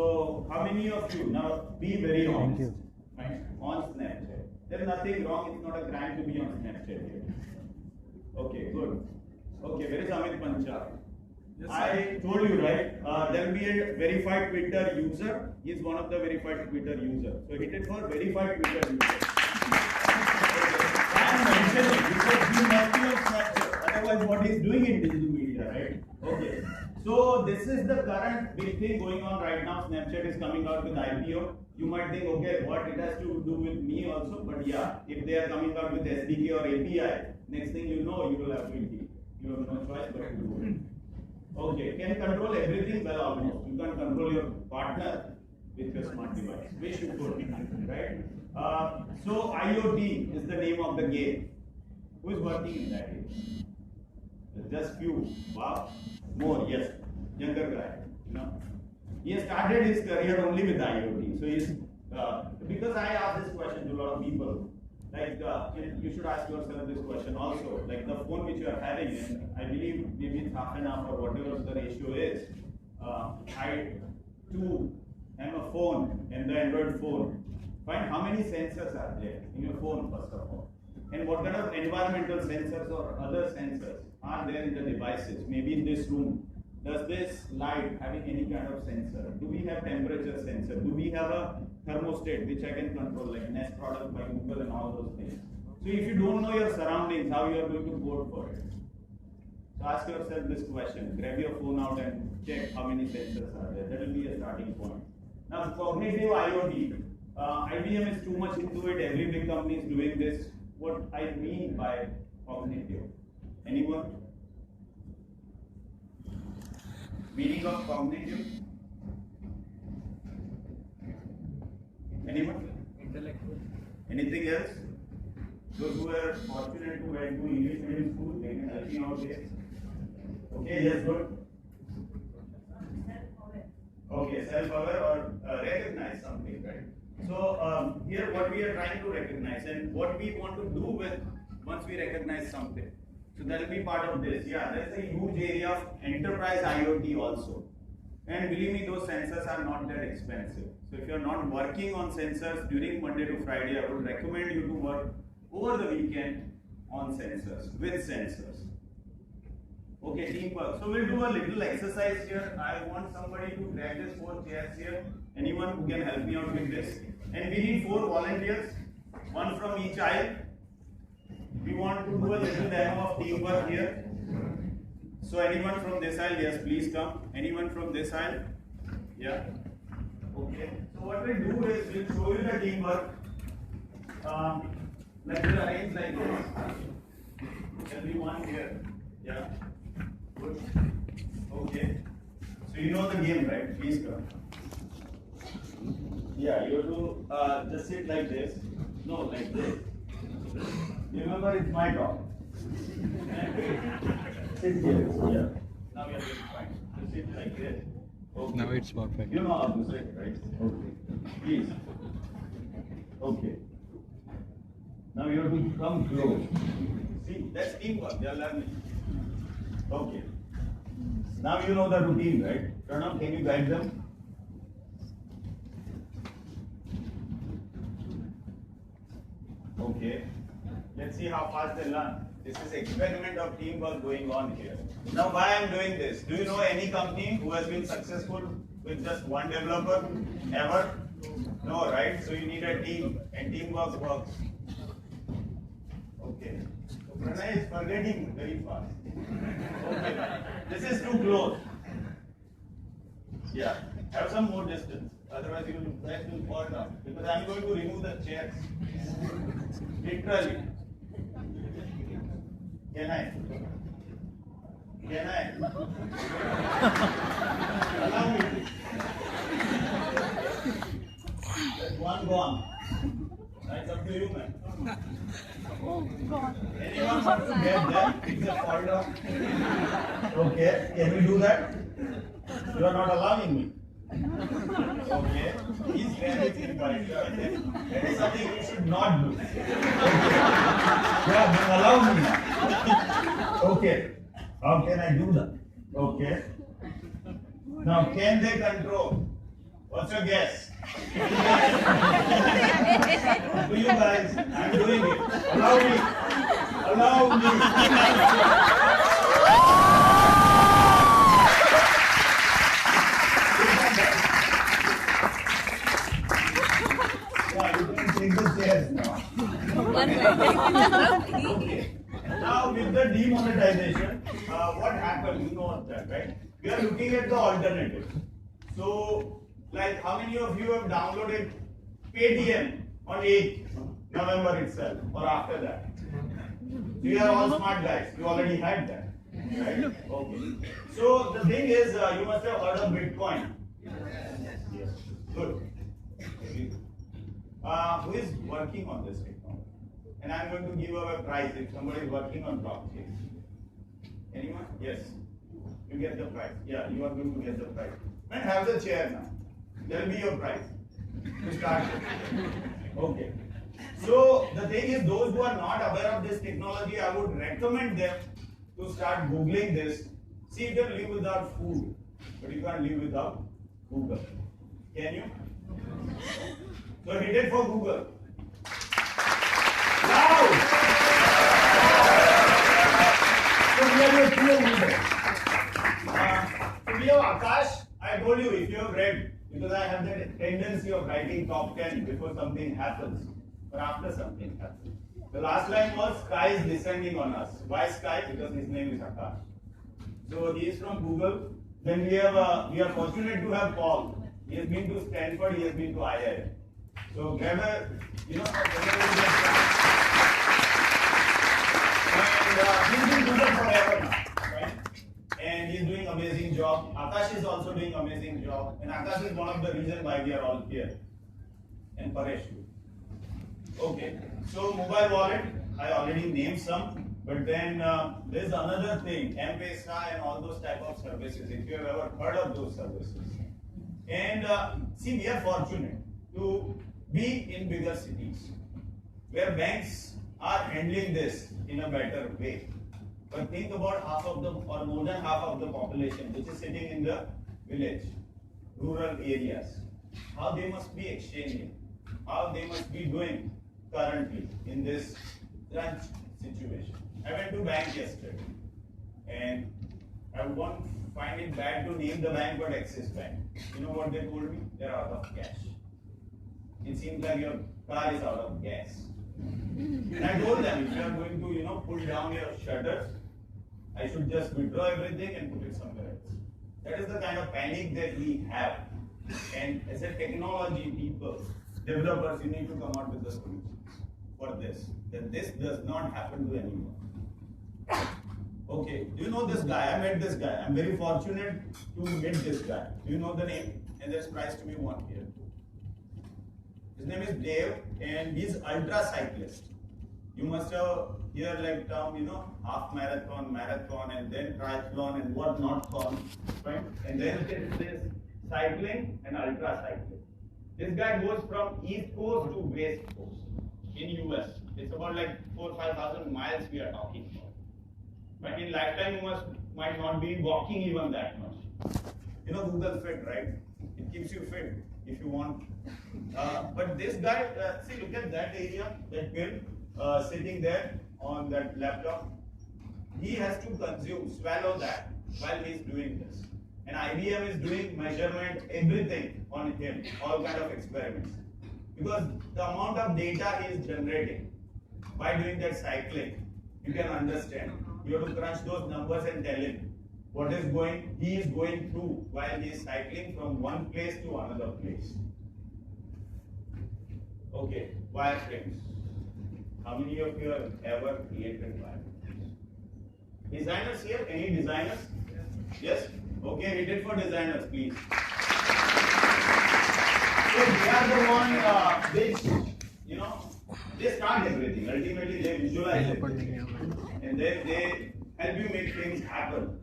So, how many of you, now be very honest, right? On Snapchat. There's nothing wrong, it's not a crime to be on Snapchat here. Okay, good. Okay, where is Amit Pancha? Yes, I told you, right? There will be a verified Twitter user. He is one of the verified Twitter users. So hit it for verified Twitter user. I am mentioning because he must be on Snapchat. Otherwise, what he is doing in digital media, right? Okay. So this is the current big thing going on right now. Snapchat is coming out with IPO. You might think, okay, what it has to do with me also, but yeah, if they are coming out with SDK or API, next thing you know, you will have to eat. You have no choice but to do it. Okay, can control everything? Well, almost. You can control your partner with your smart device. Which you could, right? So IoT is the name of the game. Who is working in that game? Just few. Wow. More, yes. Younger guy. You know. He has started his career only with IoT. So he's because I asked this question to a lot of people. Like you should ask yourself this question also. Like the phone which you are having, and I believe maybe it's half an hour or whatever the ratio is. I too am a phone and the Android phone. Find how many sensors are there in your phone first of all, and what kind of environmental sensors or other sensors are there in the devices. Maybe in this room, does this light having any kind of sensor? Do we have temperature sensor? Do we have a thermostat which I can control, like Nest product by Google and all those things? So if you don't know your surroundings, how you are going to code for it? So ask yourself this question. Grab your phone out and check how many sensors are there. That will be a starting point. Now cognitive IoT. IBM is too much into it. Every big company is doing this. What I mean by cognitive? Anyone? Meaning of cognitive? Anyone? Intellectual. Anything else? Those who are fortunate to went to English medium school, they can help me out here. Okay, yes, good. Okay, self-aware or recognize something, right? So here what we are trying to recognize and what we want to do with once we recognize something. So that will be part of this. Yeah, there's a huge area of enterprise IoT also. And believe me, those sensors are not that expensive. So if you're not working on sensors during Monday to Friday, I would recommend you to work over the weekend on sensors, with sensors. Okay, teamwork. So we'll do a little exercise here. I want somebody to grab this 4 chairs here. Anyone who can help me out with this. And we need 4 volunteers, 1 from each aisle. We want to do a little demo of teamwork here. So anyone from this aisle, yes, please come. Anyone from this aisle? Yeah. Okay. So what we'll do is we'll show you the teamwork. Like we'll arrange like this. Everyone here. Yeah. Good. Okay. So you know the game, right? Please come. Yeah, you have to just sit like this. No, like this. Remember, it's my talk. Sit here. Yeah. Now we are doing fine. Just sit like this. Okay. Now it's perfect. You know how to sit, right? Okay. Please. Okay. Now you have to come close. See, that's teamwork. They are learning. Okay. Now you know the routine, right? Pranam, can you guide them? Okay. Let's see how fast they learn. This is experiment of teamwork going on here. Now why I am doing this? Do you know any company who has been successful with just one developer ever? No, right? So you need a team and teamwork works. Okay. So Pranay is forgetting very fast. Okay. This is too close. Yeah. Have some more distance. Otherwise you will fall down. Because I am going to remove the chairs. Literally. Can I? Can I? Allow me. That's one gone. That's up to you, man. Anyone want to get there? It's a fall down. Okay, can we do that? You are not allowing me. Okay, please grab it in by that is something you should not do. Okay. Yeah, then allow me now. Okay, how can I do that? Okay. Now, can they control? a guess. To you guys, I'm doing it. Allow me. Allow me. Yeah, you can take the chairs now. Okay. Now with the demonetization, what happened? You know that, right? We are looking at the alternative. So, like, how many of you have downloaded Paytm on 8th November itself or after that? You are all smart guys. You already had that, right? Okay. So the thing is, you must have heard of Bitcoin. Yes. Good. Who is working on this technology? And I'm going to give away a prize if somebody is working on blockchain. Anyone? Yes. You get the prize. Yeah, you are going to get the prize. And have the chair now. There will be your prize. To start with. Okay. So the thing is, those who are not aware of this technology, I would recommend them to start Googling this. See, you can live without food, but you can't live without Google. Can you? So hit it for Google. Loud! So we have a few users. So we have Akash. I told you, if you have read, because I have that tendency of writing top 10 before something happens, or after something happens. The last line was, sky is descending on us. Why sky? Because his name is Akash. So he is from Google. Then we are fortunate to have Paul. He has been to Stanford, he has been to IIM. So grab a, you know, and he's been Google forever now, right? And he's doing amazing job. Akash is also doing amazing job. And Akash is one of the reasons why we are all here. And Paresh too. Okay, so mobile wallet, I already named some, but then there's another thing, M-Pesa and all those type of services, if you have ever heard of those services. And see, we are fortunate to be in bigger cities, where banks are handling this in a better way. But think about half of the, or more than half of the population, which is sitting in the village, rural areas, how they must be exchanging, how they must be doing currently in this crunch situation. I went to bank yesterday, and I won't find it bad to name the bank, but Axis Bank. You know what they told me? They're out of cash. It seems like your car is out of gas. And I told them, if you are going to, you know, pull down your shutters, I should just withdraw everything and put it somewhere else. That is the kind of panic that we have. And as a technology people, developers, you need to come out with the solutions for this. That this does not happen to anyone. Okay, do you know this guy? I met this guy. I'm very fortunate to meet this guy. Do you know the name? And there's prize to be won here. His name is Dave, and he's ultra cyclist. You must have heard like term, you know, half marathon, marathon, and then triathlon and what not con, right? And then there's cycling and ultra cycling. This guy goes from East Coast to West Coast in US. It's about like 4,000 or 5,000 miles we are talking about. But in lifetime you might not be walking even that much. You know Google Fit, right? It keeps you fit if you want. But this guy, see, look at that area, that kid sitting there on that laptop. He has to swallow that while he's doing this. And IBM is doing measurement, everything on him, all kind of experiments. Because the amount of data he is generating by doing that cycling, you can understand. You have to crunch those numbers and tell him what is he is going through while he is cycling from one place to another place. Okay, wireframes. How many of you have ever created wireframes? Designers here? Any designers? Yes? Okay, hit it for designers, please. So they are the one which, you know, they start everything. Ultimately, they visualize everything. And then they help you make things happen.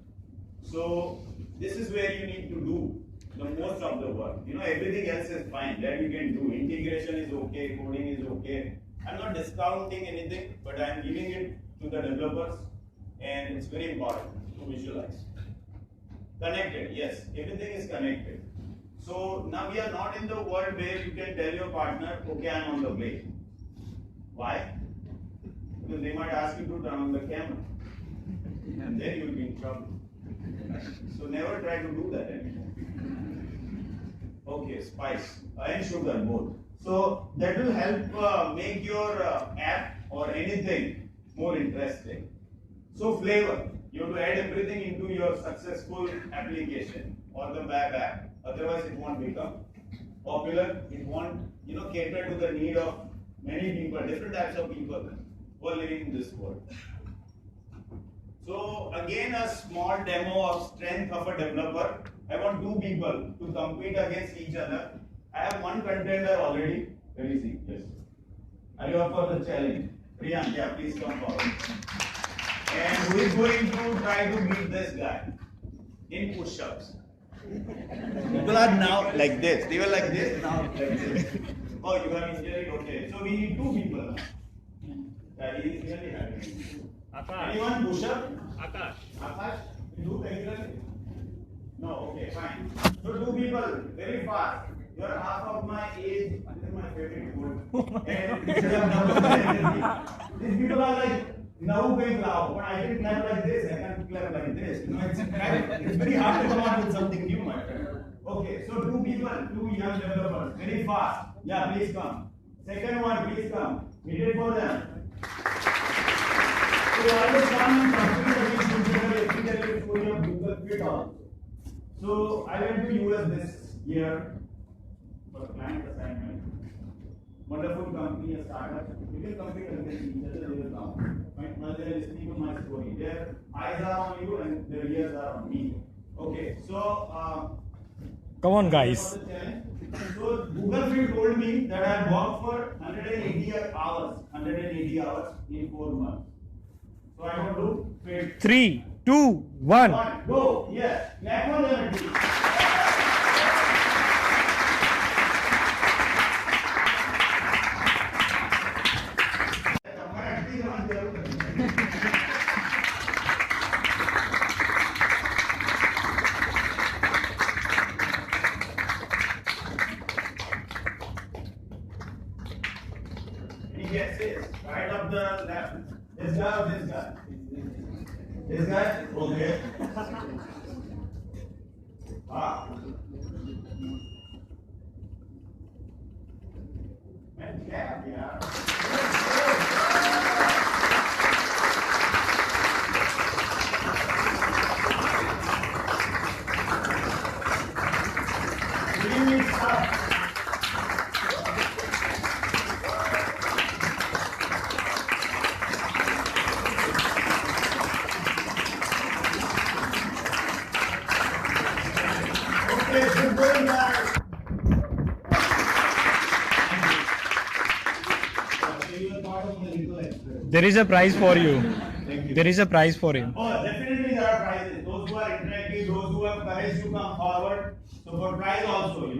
So this is where you need to do the most of the work. You know, everything else is fine. That you can do. Integration is okay, coding is okay. I'm not discounting anything, but I'm giving it to the developers, and it's very important to visualize. Connected, yes, everything is connected. So now we are not in the world where you can tell your partner, okay, I'm on the way. Why? Because they might ask you to turn on the camera. And then you will be in trouble. So never try to do that anymore. Okay, spice and sugar both. So that will help make your app or anything more interesting. So flavor, you have to add everything into your successful application or the web app. Otherwise, it won't become popular. It won't, cater to the need of many people, different types of people who are living in this world. So again, a small demo of strength of a developer. I want two people to compete against each other. I have one contender already. Let me see. Yes. Are you up for the challenge? Priyank, yeah, please come forward. And who is going to try to beat this guy in push-ups? People are now like this. They were like this, now like this. Oh, you have injury? Okay. So we need two people now. Yeah, he is really happy. Anyone push-up? Akash. Akash? You do regularly? No, okay, fine. So two people, very fast. You are half of my age. This is my favorite food. And these people are like, now going loud, but I can clap like this, I can clap like this. It's very hard to come out with something new, my friend. Okay, so two people, two young developers, very fast. Yeah, please come. Second one, please come. We did for them. So always come and compete against for your Google Fit also. So I went to US this year for client assignment. Wonderful company, a startup. You can compete against each other, they will come. While they are listening to my story, their eyes are on you and their ears are on me. Okay, so come on, guys. So Google Fit told me that I worked for 180 hours in 4 months. So I want to fit. 3, 2, 1. Go. Yes. Clap for them. Yes, yes. Right up the left. This guy or this guy? This guy? Okay. Ah. Man, yeah. There is a prize for you. There is a prize for him. Oh, definitely there are prizes. Those who are interactive, those who have courage to come forward. So for prize also,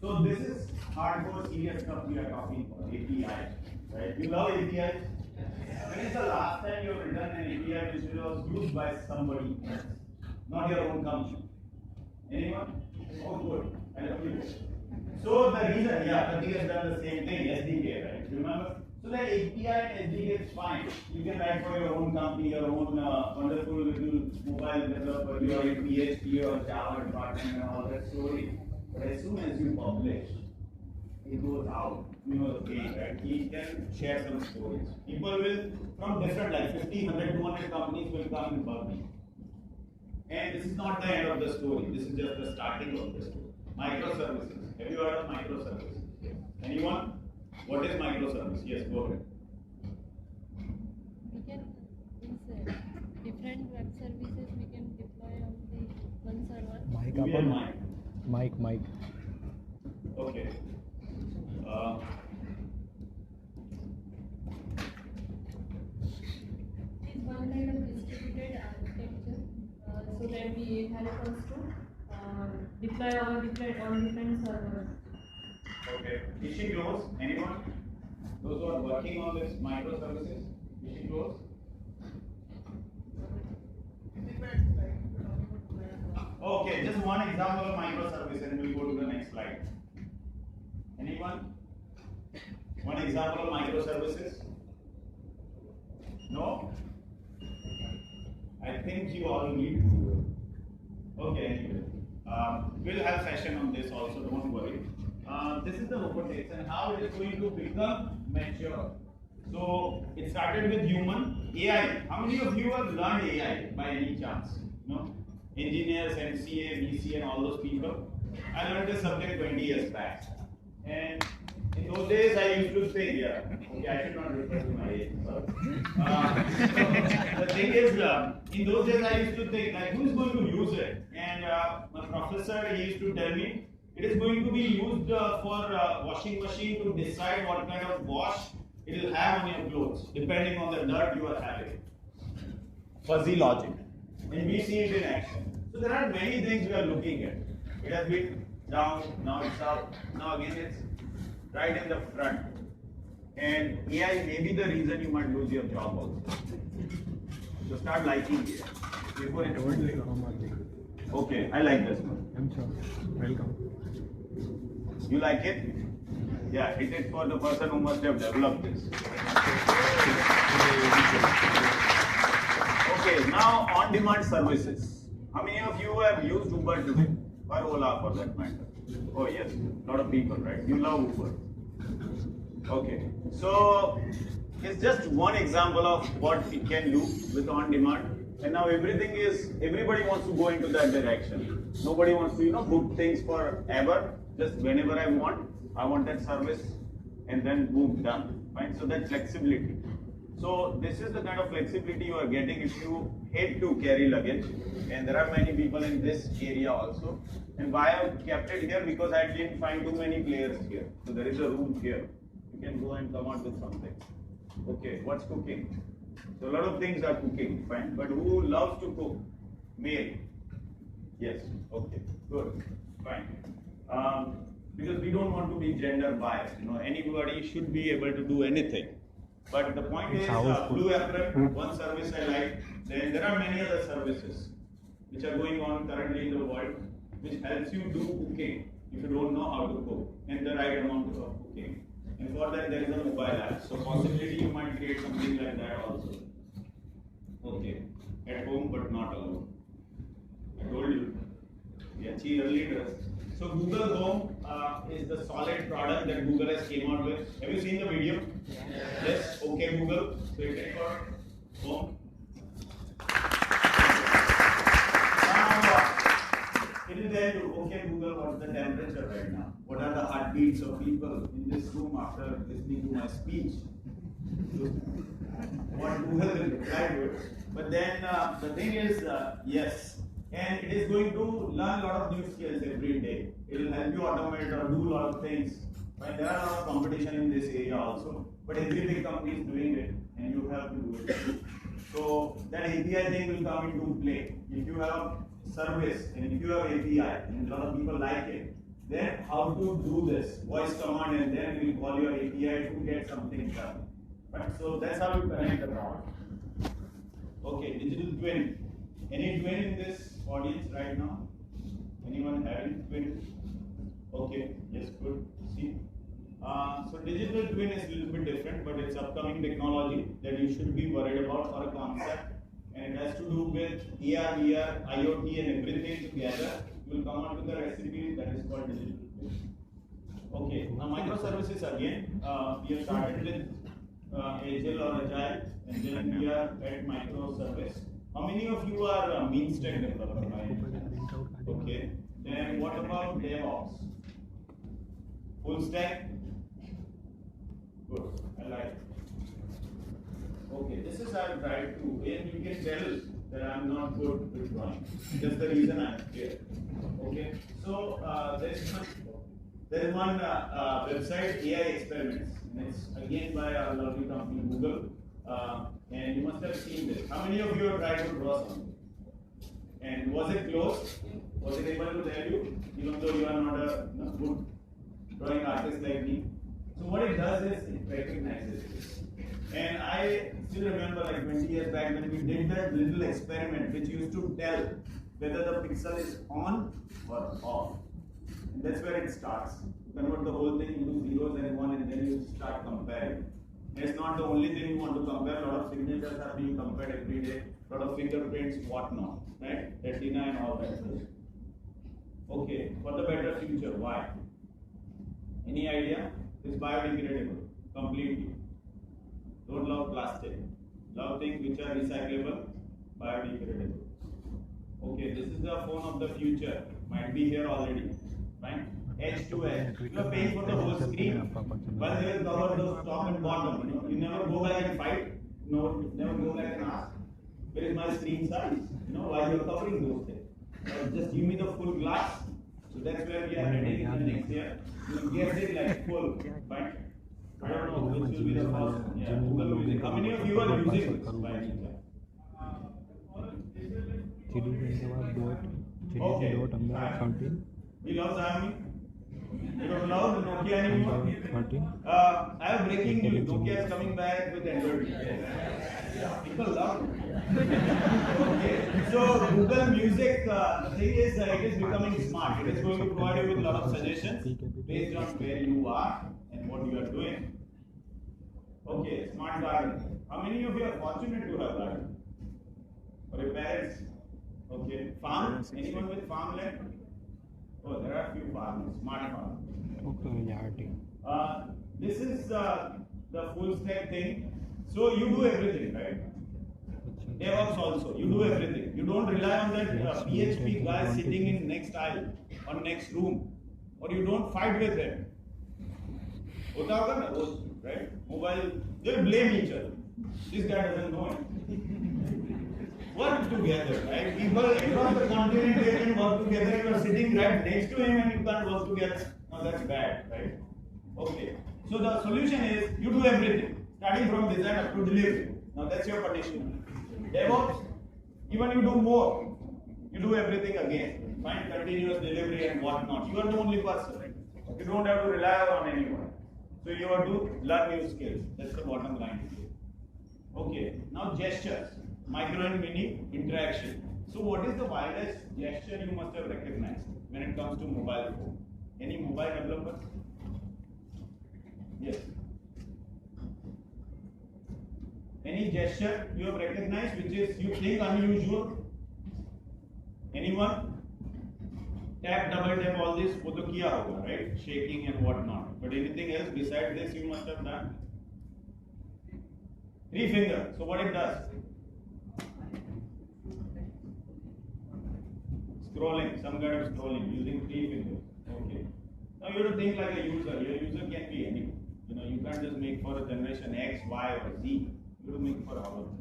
So this is hardcore serious stuff we are talking about, API. Right? You love API? When is the last time you have written an API which was used by somebody else? Not your own company. Anyone? Oh, good. I love you. So the reason, Pratik has done the same thing, SDK, right? Remember? So that API and SDK is fine. You can write for your own company, your own wonderful little mobile developer, your PHP or Java department and all that story. But as soon as you publish, it goes out. The thing, right? He can share some stories. People will, from different, like 50, 100, 200 companies will come and publish. And this is not the end of the story. This is just the starting of the story. Microservices. Have you heard of microservices? Anyone? What is microservice? Yes, go ahead. We can insert different web services we can deploy on the one server. Mic. Okay. It's one kind of distributed architecture so that we help us to deploy on different servers. Okay. Is she close? Anyone? Those who are working on this microservices? Is she close? Okay, just one example of microservice and we'll go to the next slide. Anyone? One example of microservices? No? I think you all need. Okay, anyway. We'll have session on this also, don't worry. This is the robotics and how it is going to become mature. So it started with human AI. How many of you have learned AI by any chance? No? Engineers, MCA, BC and all those people. I learned this subject 20 years back. And in those days I used to think, okay, I should not refer to my age. The thing is, in those days I used to think, like, who is going to use it? And my professor, he used to tell me, it is going to be used for washing machine to decide what kind of wash it will have on your clothes, depending on the dirt you are having. Fuzzy logic. And we see it in action. So there are many things we are looking at. It has been down, now it's up, now again it's right in the front. And AI may be the reason you might lose your job also. So start liking it. Before it okay, I like this one. I'm sure. Welcome. You like it? Yeah, it is for the person who must have developed this. Okay, now on-demand services. How many of you have used Uber today? Or Ola for that matter? Oh yes, a lot of people, right? You love Uber. Okay, so it's just one example of what it can do with on-demand. And now everybody wants to go into that direction. Nobody wants to, book things forever. Just whenever I want that service, and then boom, done. Right? So that's flexibility. So this is the kind of flexibility you are getting if you hate to carry luggage. And there are many people in this area also. And why I kept it here? Because I didn't find too many players here. So there is a room here. You can go and come out with something. Okay, what's cooking? So a lot of things are cooking, fine. But who loves to cook? Male. Yes. Okay. Good. Fine. Because we don't want to be gender biased. Anybody should be able to do anything. But the point is, Blue Apron, one service I like. Then there are many other services which are going on currently in the world, which helps you do cooking if you don't know how to cook and the right amount of cooking. And for that there is a mobile app. So possibility you might create something like that also. Okay, at home but not alone. I told you, we are cheerleaders. So Google Home is the solid product that Google has came out with. Have you seen the video? Yes. Okay, Google. So you take for home. It will tell you, okay Google, what's the temperature right now? What are the heartbeats of people in this room after listening to my speech? What Google will reply to it. But then the thing is, yes. And it is going to learn a lot of new skills every day. It will help you automate or do a lot of things. But there are a lot of competition in this area also. But every big company is doing it and you have to do it. So that API thing will come into play. If you have service and if you have API and a lot of people like it, then how to do this? Voice command and then we call your API to get something done. Right? So that's how you connect the product. Okay, digital twin. Any twin in this audience right now? Anyone having twin? Okay, yes, good. See? So digital twin is a little bit different, but it's upcoming technology that you should be worried about for a concept. And it has to do with AR, VR, IoT and everything together. You will come out with a recipe that is called digital twin. Okay, now microservices again. We have started with Agile or Agile, and then we are at microservice. How many of you are mean stack developer? Okay. Then what about DevOps? Full stack? Good. I like it. Okay. This is I've tried to, and you can tell that I'm not good with drawing. That's the reason I'm here. Okay. So there is one website, AI Experiments, and it's again by our lovely company Google. And you must have seen this. How many of you have tried to draw something? And was it close? Was it able to tell you? Even though you are not a good drawing artist like me. So what it does is it recognizes this. And I still remember like 20 years back when we did that little experiment which used to tell whether the pixel is on or off. And that's where it starts. You convert the whole thing into zeros and one, and then you start comparing. It's not the only thing you want to compare. A lot of signatures are being compared every day. A lot of fingerprints, whatnot, right? Retina and all that stuff. Okay, for the better future, why? Any idea? It's biodegradable, completely. Don't love plastic. Love things which are recyclable, biodegradable. Okay, this is the phone of the future. Might be here already. Fine. Edge to edge. You are paying for the whole screen, but they will cover those top and bottom. You never go back and fight. No, never go back and ask, where is my screen size? Why you are covering those things? Just give me the full glass. So that's where we are heading in the next year. You get it like full. Fine. I don't know which will be the first. Yeah, Google Music. How many of you are using this by any chance? Okay. We love Xiaomi. You don't love the Nokia anymore? I have breaking news. Nokia is coming back with Android. People love it. Okay. So Google Music, the thing is, it is becoming smart. It is going to provide you with a lot of suggestions based on where you are and what you are doing. Okay, smart garden. How many of you are fortunate to have garden? Or your parents? Okay. Farm? Anyone with farmland? Oh, there are a few farmers, smart farmers. This is the full stack thing. So you do everything, right? DevOps also, you do everything. You don't rely on that PHP guy sitting in next aisle or next room, or you don't fight with him. Right? Mobile, they blame each other. This guy doesn't know it. Work together, right? People across the continent, they can work together. You are sitting right next to him and you can't work together. Now that's bad, right? Okay. So the solution is you do everything, starting from design up to delivery. Now that's your punishment. DevOps, even you do more. You do everything again. Find continuous delivery and whatnot. You are the only person. You don't have to rely on anyone. So you have to learn new skills. That's the bottom line. Okay. Now gestures. Micro and mini interaction. So what is the wildest gesture you must have recognized when it comes to mobile phone? Any mobile developers? Yes. Any gesture you have recognized which is you think unusual? Anyone? Tap, double tap, all this wo to kiya hoga, right? Shaking and whatnot. But anything else besides this you must have done? 3 finger. So what it does? Scrolling, some kind of scrolling using 3 fingers. Okay. Now you have to think like a user. Your user can be anyone. You can't just make for a generation X, Y, or Z. You have to make for all of them.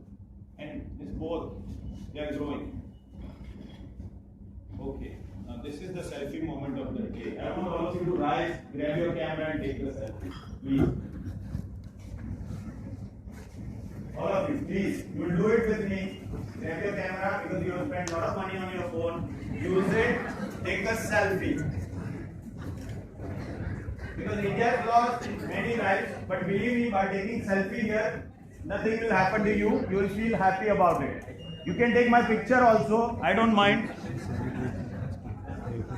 And this both, they are growing. Okay. Now this is the selfie moment of the day. I want all of you to rise, grab your camera and take the selfie. Please. All of you, please. You will do it with me. Grab your camera because you have spent a lot of money on your phone. Use it. Take a selfie. Because India has lost many lives, but believe me, by taking selfie here, nothing will happen to you. You will feel happy about it. You can take my picture also. I don't mind.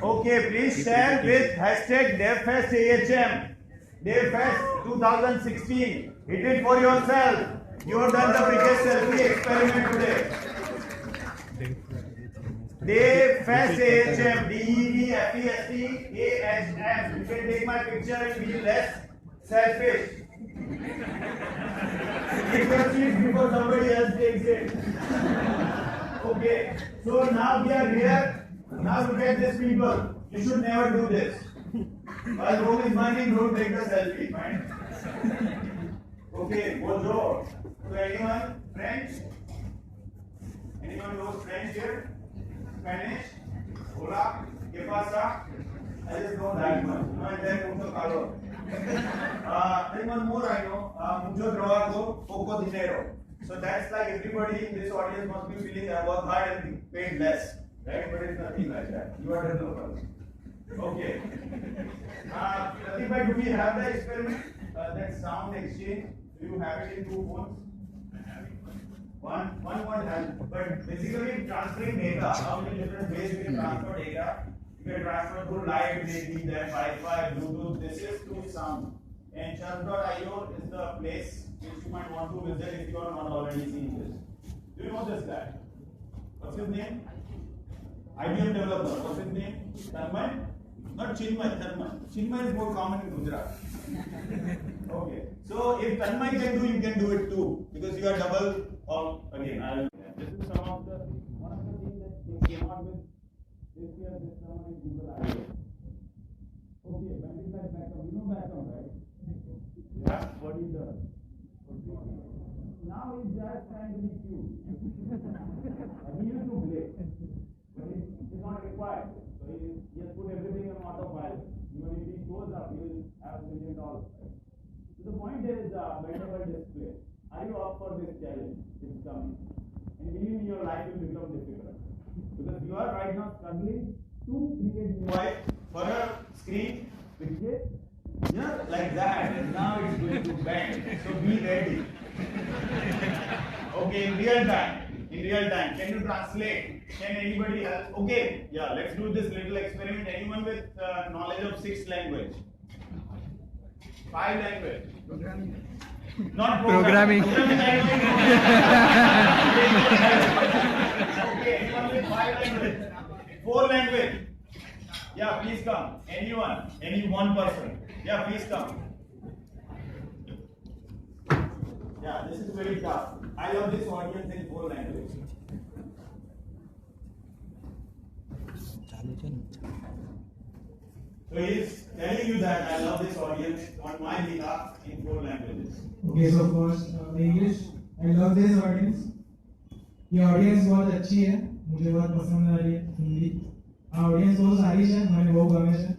Okay, please share with hashtag DevFest AHM. DevFest 2016. Hit it for yourself. You have done the biggest selfie experiment today. DevFest AHM. DEVFEST AHM. You can take my picture and be less selfish. Take your seat before somebody else takes it. Okay. So now we are here. Now look at this people. You should never do this. While Rome is burning, don't take the selfie. Fine? Okay, bonjour. So anyone? French? Anyone knows French here? Spanish? Hola? ¿Qué pasa? I just know that much. No, and then mucho calor. Then one more I know. Mucho trabajo, poco dinero. So that's like everybody in this audience must be feeling I work hard and paid less. Right? But it's nothing like that. You are developers. Okay. Pratik, do we have the experiment? That sound exchange. Do you have it in 2 phones? One won't help. But basically transferring data, how many different ways you can transfer data? You can transfer through light, maybe then Wi-Fi, Bluetooth. This is through sound. And churn.io is the place which you might want to visit if you are not already seen this. Do you know this guy? What's his name? IBM developer. What's his name? Tanmay? Not Chinmay, Tanmay. Chinmay is more common in Gujarat. Okay. So if Tanmay can do, you can do it too. Because you are double of, again, this is one of the things that they came out with this year, this summer in Google I/O. Okay, when is that backup? You know backup, right? Yeah, what he does. Now he's just trying to be cute. He used to play, but it is not required. So he has put everything on autopilot. Even if he goes up, he will have $1 million. So the point is, bendable display. Are you up for this challenge? It's coming. And believe me, your life will become difficult. Because you are right now struggling to create UI for a screen which is just like that, and now it's going to bend. So be ready. Okay, in real time, can you translate? Can anybody else? Okay, yeah, let's do this little experiment. Anyone with knowledge of 6 language? 5 language? Not programming. Okay, anyone with 5 language? 4 language? Yeah, please come. Anyone? Any one person? Yeah, please come. Yeah, this is very tough. I love this audience in 4 languages. So he's telling you that I love this audience on my behalf in 4 languages. Okay, so first English. I love this audience. ये audience बहुत अच्छी है, मुझे बहुत पसंद आ रही है Hindi. Audience बहुत सारी है, मैंने बहुत गमे है.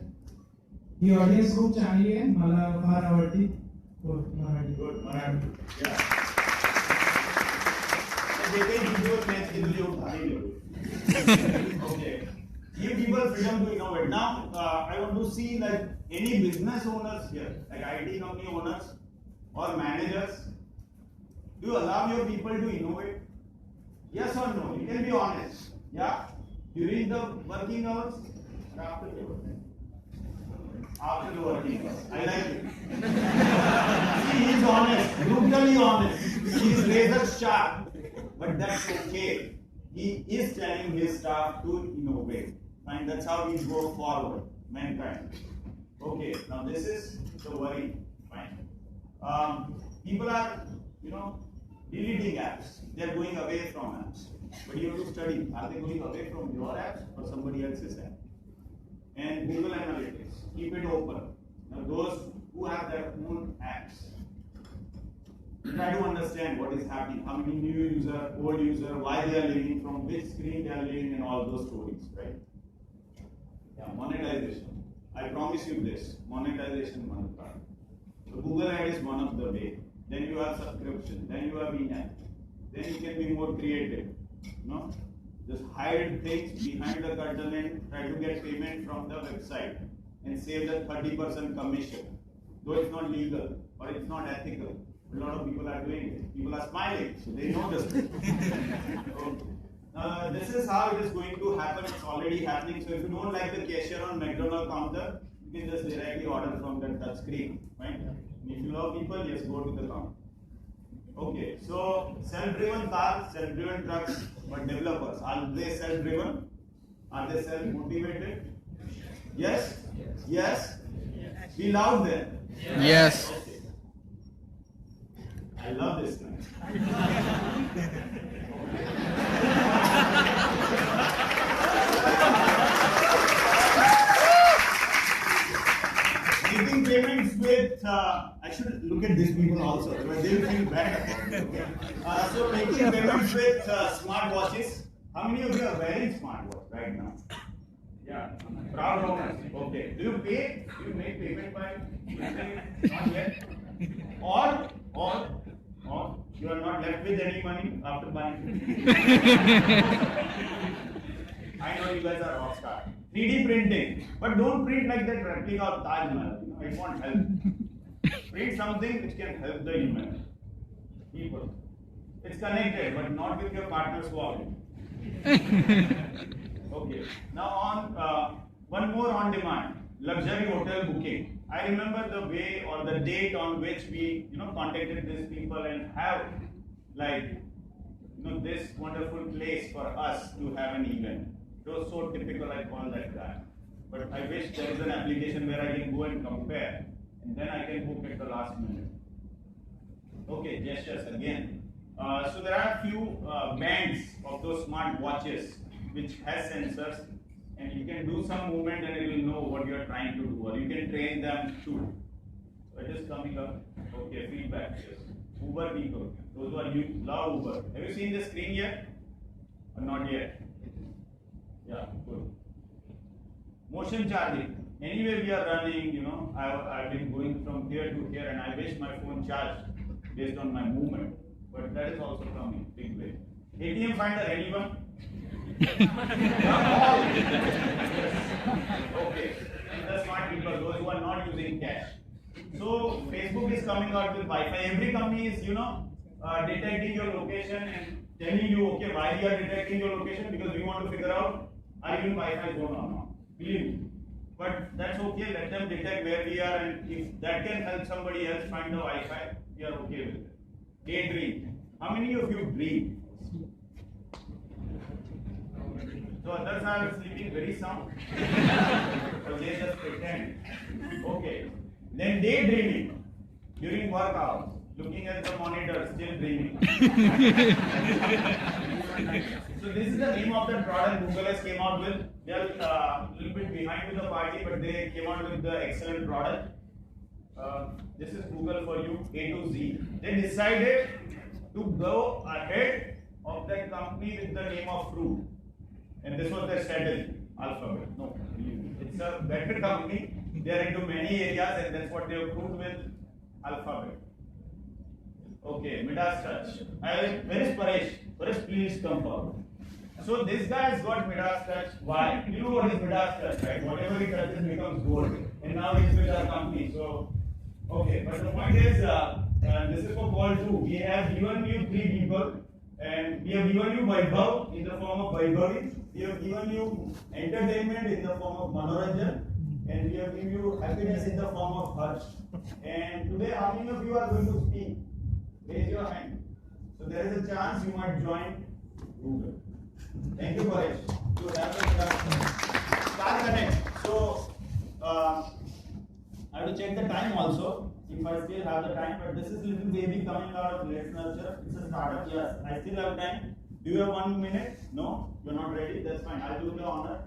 ये audience खूप चांगली है, मला फार आवडती. Marathi. Good, Marathi. Yeah. Okay. Give people freedom to innovate. Now, I want to see like any business owners here, like IT company owners or managers. Do you allow your people to innovate? Yes or no? You can be honest. Yeah? During the working hours or after the working hours? After the working hours. I like it. See, he is honest, brutally honest. He is razor sharp. But that's okay. He is telling his staff to innovate. Fine, that's how we go forward, mankind. Okay, now this is the worry. Fine. People are, deleting apps. They are going away from apps. But you have to study. Are they going away from your apps or somebody else's app? And Google Analytics. Keep it open. Now those who have their own apps, try to understand what is happening, how many new user, old user, why they are leaving, from which screen they are leaving, and all those stories, right? Yeah, monetization. I promise you this, monetization one part. So Google Ad is one of the way. Then you have subscription, then you have in-app. Then you can be more creative, Just hide things behind the curtain and try to get payment from the website and save the 30% commission. Though it's not legal or it's not ethical. A lot of people are doing it. People are smiling, so they know this. This is how it is going to happen. It's already happening. So if you don't like the cashier on McDonald's counter, you can just directly order from the touch screen. Right? If you love people, yes, go to the counter. Okay, so self-driven cars, self-driven trucks, but developers, are they self-driven? Are they self-motivated? Yes? Yes? Be loud then. Yes. Okay. I love this guy. Making payments with, I should look at these people also, but they will feel bad about it. Okay. So making payments with smart watches. How many of you are wearing smartwatch right now? Yeah, proud owners. Okay. Do you pay? Do you make payment by? Not yet. Or you are not left with any money after buying. I know you guys are rock star. 3D printing, but don't print like that replica of Taj Mahal. It won't help. Print something which can help the human people. It's connected, but not with your partner's wallet. Okay. Now on one more on demand, luxury hotel booking. I remember the way or the date on which we contacted these people and have like this wonderful place for us to have an event. It was so typical, I call that guy. But I wish there is an application where I can go and compare and then I can book at the last minute. Okay, gestures again. So there are a few bands of those smart watches which has sensors, and you can do some movement and it will know what you are trying to do, or you can train them too. So it is coming up. Okay, feedback. Yes. Uber people, those who are you love Uber. Have you seen the screen yet? Or not yet? Yeah, good. Motion charging. Anyway, we are running. I've been going from here to here, and I wish my phone charged based on my movement. But that is also coming big way. ATM finder, anyone? Okay. And the smart people, those who are not using cash. So Facebook is coming out with Wi-Fi. Every company is, detecting your location and telling you, okay, why you are detecting your location, because we want to figure out are you in Wi-Fi zone or not. Believe me. But that's okay. Let them detect where we are, and if that can help somebody else find the Wi-Fi, we are okay with it. Daydream. How many of you dream? So others are sleeping very sound. So they just pretend. Okay. Then daydreaming during work hours, looking at the monitor, still dreaming. So this is the name of the product Google has came out with. They are a little bit behind with the party, but they came out with the excellent product. This is Google for you, A to Z. They decided to go ahead of that company with the name of fruit. And this was their strategy, Alphabet. No, it's a better company. They are into many areas, and that's what they have proved with Alphabet. Okay, Midas Touch. Where is Paresh? Paresh, please come forward. So this guy has got Midas Touch. Why? You know what is Midas Touch, right? Whatever he touches becomes gold. And now he's with our company. So, okay, but the point is, this is for call 2. We have given you 3 people, and we have given you Vaibhav in the form of Vaibhavi. We have given you entertainment in the form of Manoranjan, and we have given you happiness in the form of Harsh. And today, how many of you are going to speak? Raise your hand. So there is a chance you might join Google. Thank you, Paresh. To have a Star Connect. So I have to check the time also, if I still have the time. But this is little baby coming out of Let's Nurture. It's a startup. Yes, I still have time. Do you have 1 minute? No, you're not ready. That's fine. I'll do the honor.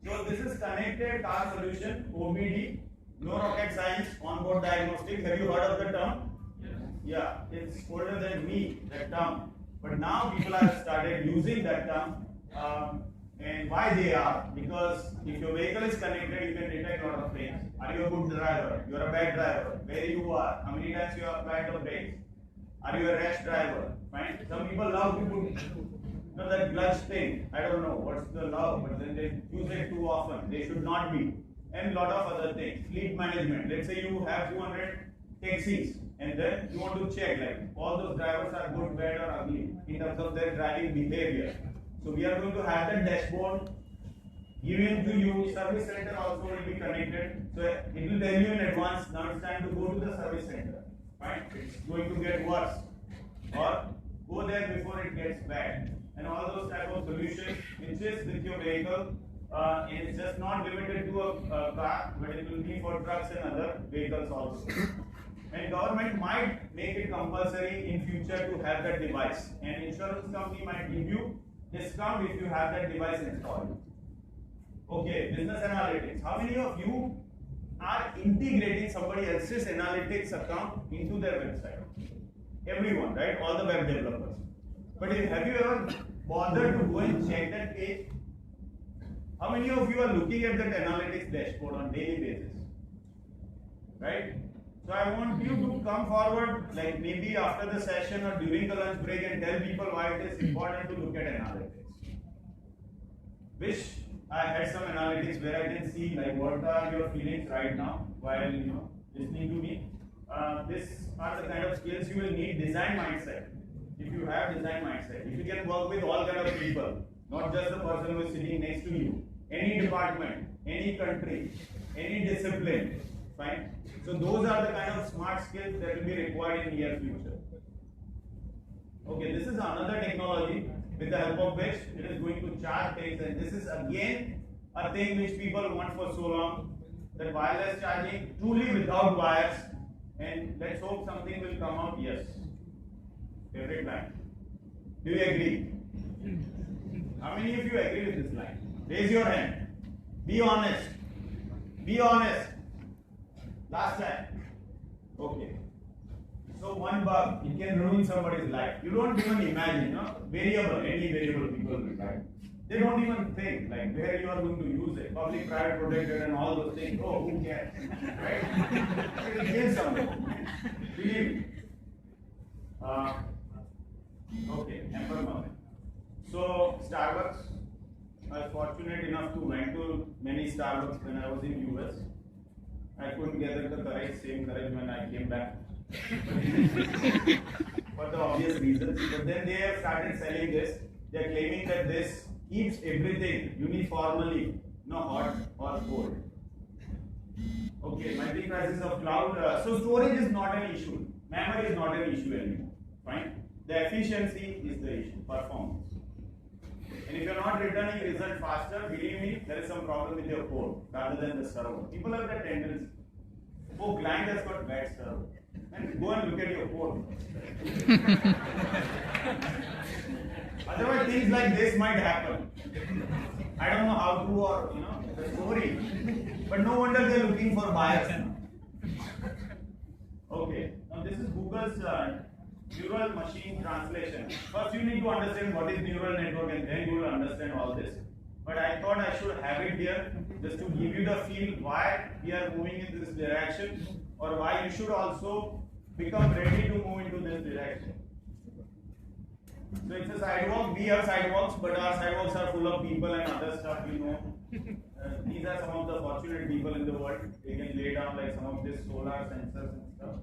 So this is connected car solution, OBD, no rocket science, onboard diagnostic. Have you heard of the term? Yeah, it's older than me, that term. But now people have started using that term. And why they are? Because if your vehicle is connected, you can detect a lot of things. Are you a good driver? You are a bad driver. Where you are? How many times you have applied the brakes? Are you a rash driver? Fine. Some people love to put that clutch thing. I don't know what's the love, but then they use it too often. They should not be. And a lot of other things. Fleet management. Let's say you have 200 taxis, and then you want to check like all those drivers are good, bad, or ugly in terms of their driving behavior. So we are going to have that dashboard given to you. Service center also will be connected. So it will tell you in advance, now it's time to go to the service center. Right? It's going to get worse. Or go there before it gets bad. And all those type of solutions which is with your vehicle. And it's just not limited to a car, but it will be for trucks and other vehicles also. And government might make it compulsory in future to have that device. And insurance company might give you discount if you have that device installed. Okay, business analytics. How many of you are integrating somebody else's analytics account into their website? Everyone, right? All the web developers. But have you ever bothered to go and check that page? How many of you are looking at that analytics dashboard on daily basis? Right? So I want you to come forward, like maybe after the session or during the lunch break, and tell people why it is important to look at analytics. Wish I had some analytics where I can see like what are your feelings right now while listening to me. These are the kind of skills you will need. Design mindset. If you you have design mindset, if you can work with all kind of people, not just the person who is sitting next to you, any department, any country, any discipline, fine. So those are the kind of smart skills that will be required in near future. Okay, this is another technology with the help of which it is going to charge things, and this is again a thing which people want for so long, that wireless charging truly without wires, and let's hope something will come out. Yes, every time. Do you agree? How many of you agree with this line? Raise your hand. Be honest. Be honest. Last time. Okay. So one bug, it can ruin somebody's life. You don't even imagine, no? Variable, any variable people will try. They don't even think like where you are going to use it. Public, private, protected, and all those things. Oh, who cares? Right? It will kill somebody. Believe me. Okay, empowerment. So Starbucks, I was fortunate enough to went to many Starbucks when I was in US. I couldn't gather the courage, same courage when I came back. For the obvious reasons. But then they have started selling this. They are claiming that this keeps everything uniformly, hot or cold. Okay, multi-crisis of cloud. So storage is not an issue. Memory is not an issue anymore. Fine. The efficiency is the issue. Performance. And if you're not returning result faster, believe me, there is some problem with your code rather than the server. People have that tendency. Oh, client has got bad server. And go and look at your code. Otherwise, things like this might happen. I don't know how to, or the story. But no wonder they're looking for buyers now. Okay, now this is Google's neural machine translation. First, you need to understand what is neural network, and then you will understand all this. But I thought I should have it here just to give you the feel why we are moving in this direction, or why you should also become ready to move into this direction. So it's a sidewalk. We have sidewalks, but our sidewalks are full of people and other stuff. These are some of the fortunate people in the world. They can lay down like some of this solar sensors and stuff.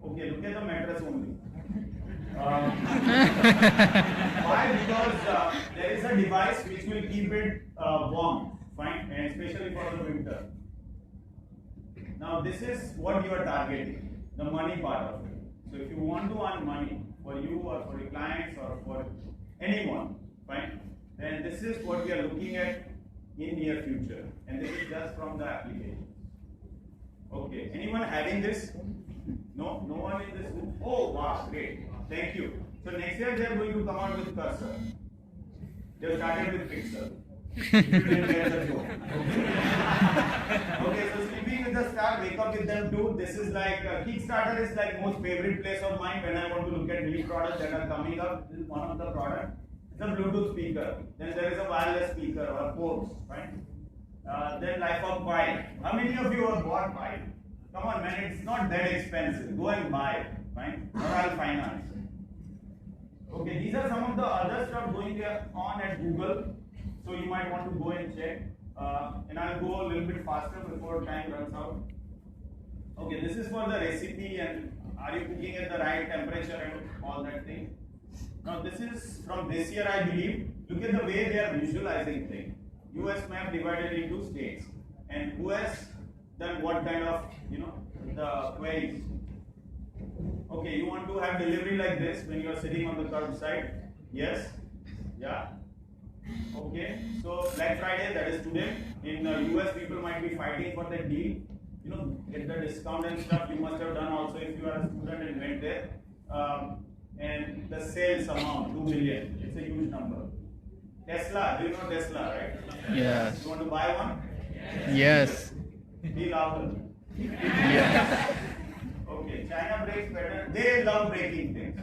Okay, look at the mattress only. Why? Because there is a device which will keep it warm, fine, and especially for the winter. Now this is what you are targeting, the money part of it. So if you want to earn money for you or for your clients or for anyone, fine, then this is what we are looking at in near future, and this is just from the application. Okay, anyone having this? No, no one in this room. Oh wow, great. Thank you. So next year they are going to come out with cursor. They have started with pixel. You didn't get the joke. Okay, so sleeping with the star, wake up with them too. This is like Kickstarter is like most favorite place of mine when I want to look at new products that are coming up. This is one of the products. It's a Bluetooth speaker. Then there is a wireless speaker or ports, right? Then Life of Pi. How many of you have bought Pi? Come on, man, it's not that expensive. Go and buy it, fine? Or I'll finance. Okay, these are some of the other stuff going on at Google. So you might want to go and check. And I'll go a little bit faster before time runs out. Okay, this is for the recipe and are you cooking at the right temperature and all that thing. Now this is from this year, I believe. Look at the way they are visualizing things. US map divided into states. And who has done what kind of, the queries. Okay, you want to have delivery like this when you are sitting on the curbside? Yes? Yeah? Okay, so Black Friday, that is today. In US, people might be fighting for that deal. Get the discount and stuff. You must have done also if you are a student and went there. And the sales amount, 2 million. It's a huge number. Tesla, do you know Tesla, right? Yes. You want to buy one? Yes. Be louder. Yes. Okay, China breaks better. They love breaking things.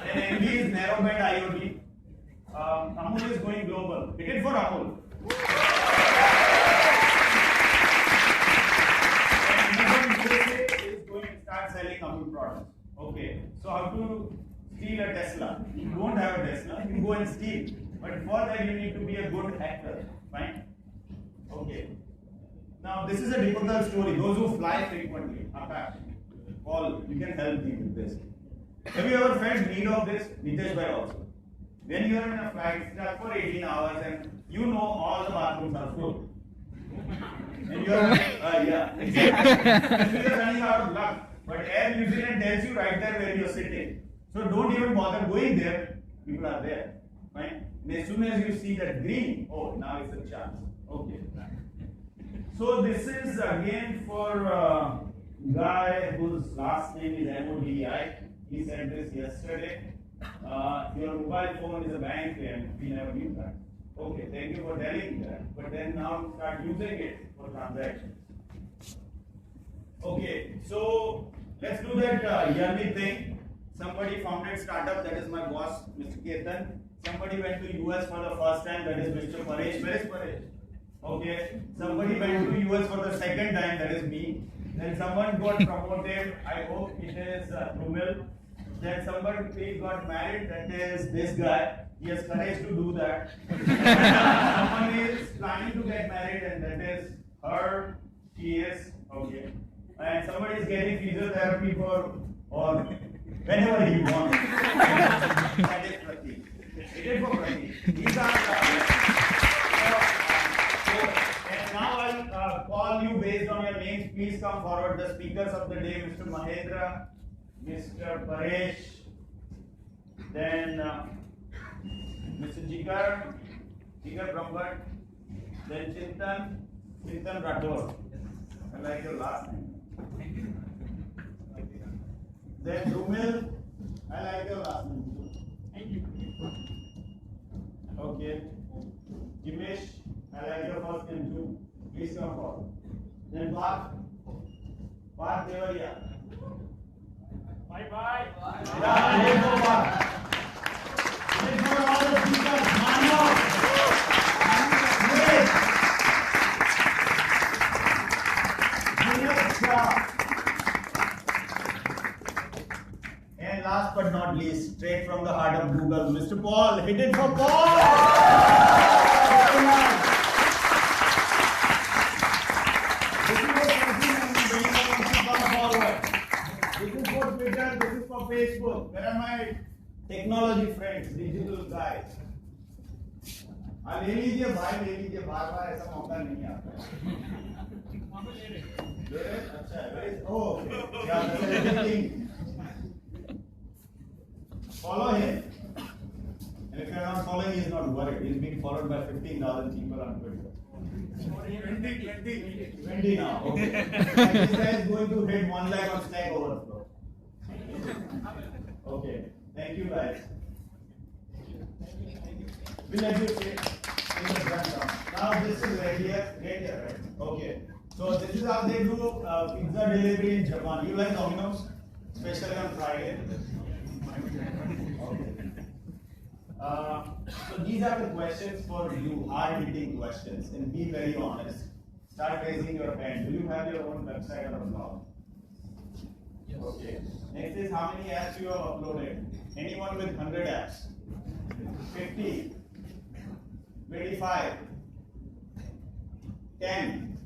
And NB is narrowband IoT. Amul is going global. Hit it for Amul. And USA is going to start selling Amul products. Okay, so how to steal a Tesla? You don't have a Tesla, you go and steal. But for that you need to be a good hacker. Fine? Okay. Now this is a difficult story. Those who fly frequently, Akash, Paul, you can help me with this. Have you ever felt need of this? Nitesh bhai also. When you are in a flight stuck for 18 hours and you know all the bathrooms are full. And you are, yeah, exactly. You are running out of luck. But Air New Zealand tells you right there where you are sitting. So don't even bother going there. People are there. Fine. And as soon as you see that green, oh, now it's a chance. Okay. So this is again for guy whose last name is Modi. He said this yesterday. Your mobile phone is a bank and we never knew that. Okay, thank you for telling that. But then now start using it for transactions. Okay, so let's do that yearly thing. Somebody founded startup, that is my boss, Mr. Ketan. Somebody went to US for the first time, that is Mr. Paresh. Where is Paresh? Okay. Somebody went to US for the second time, that is me. Then someone got promoted, I hope it is Rumil. Then somebody got married, that is this guy. He has courage to do that. Someone is planning to get married, and that is her. She is okay. And somebody is getting physiotherapy for or whenever he wants. That is Pratik. It is for Pratik. These are and now I'll call you based on your names. Please come forward. The speakers of the day, Mr. Mahendra, Mr. Paresh, then Mr. Jigar Brahmbhatt, then Chintan Rathore. I like your last name. Then Rumil, I like your last name too. Thank you. Okay. Jimesh, I like your first name too. Please come forward. Then Parth Devaria. Bye. Yeah, let's go Parth. Let's go all the speakers. Mano. And last but not least, straight from the heart of Google, Mr. Paul. Hit it for Paul! This is for Twitter, this is for Facebook. Where are my technology friends, digital guys? ले लीजिए भाई, ले लीजिए, बार-बार ऐसा मौका नहीं आता। अच्छा है, oh, yeah, that's everything. Follow him. And if you are not following, he is not worried. He is being followed by 15,000 people on Twitter. 20 now. Okay. And this guy is going to hit 1 lakh on Stack Overflow. Okay. Thank you guys. We'll let you sit in the front. Now this is right here, right? Okay. So this is how they do pizza delivery in Japan. You like Domino's? Especially on Friday. Okay. So these are the questions for you, hard-hitting questions, and be very honest. Start raising your hand. Do you have your own website or a blog? Yes. Okay. Next is how many apps you have uploaded. Anyone with 100 apps? 50? 25? 10?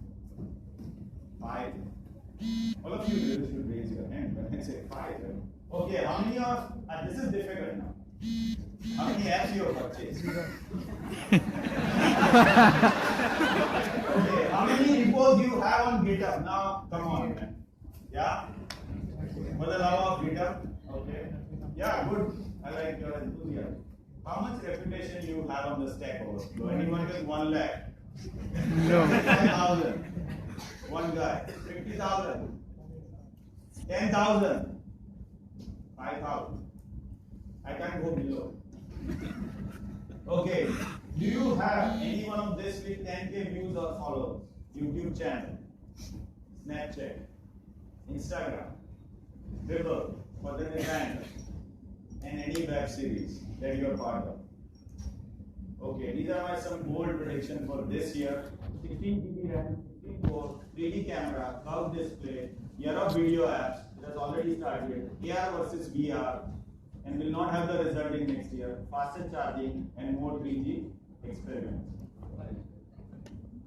5? All of you really should raise your hand when I say 5. Okay, how many of, this is difficult now. How many apps you have purchased? Okay, how many repos you have on GitHub? Now, come on, man. Yeah? For the love of GitHub? Okay. Yeah, good. I like your enthusiasm. How much reputation you have on the Stack Overflow? Anyone with 1 lakh? No. 5,000. One guy. 50,000. 10,000. 5,000. I can't go below. Okay. Do you have any one of this with 10K views or followers? YouTube channel, Snapchat, Instagram, Dribble for the designer, and any web series that you are part of. Okay, these are my some bold predictions for this year. 16 GB RAM, 16 core, 3D camera, curved display, year of video apps. It has already started. AR versus VR, and will not have the result in next year. Faster charging and more 3G experiments.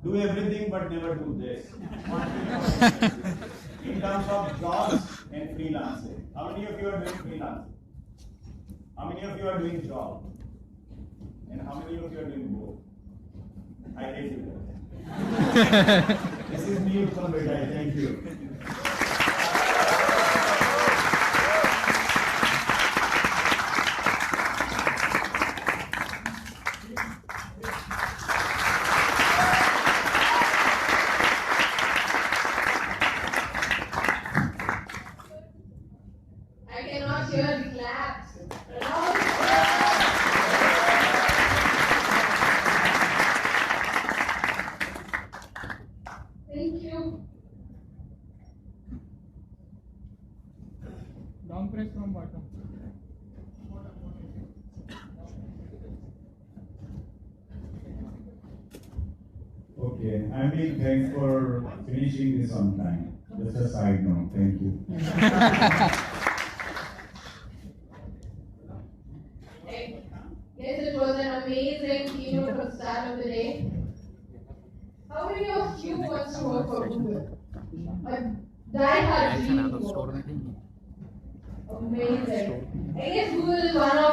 Do everything but never do this. In terms of jobs and freelancing. How many of you are doing freelancing? How many of you are doing job? And how many of you are doing both? I hate you both. This is me, Utpal Betai. Thank you. I cannot hear the claps. Thank you. Down press from bottom. Okay, I mean, thanks for finishing this on time. Just a side note, thank you. Yes, it was an amazing keynote from the start of the day. How many of you wants to work for Google? A die-hard dream. Amazing. I guess Google is one of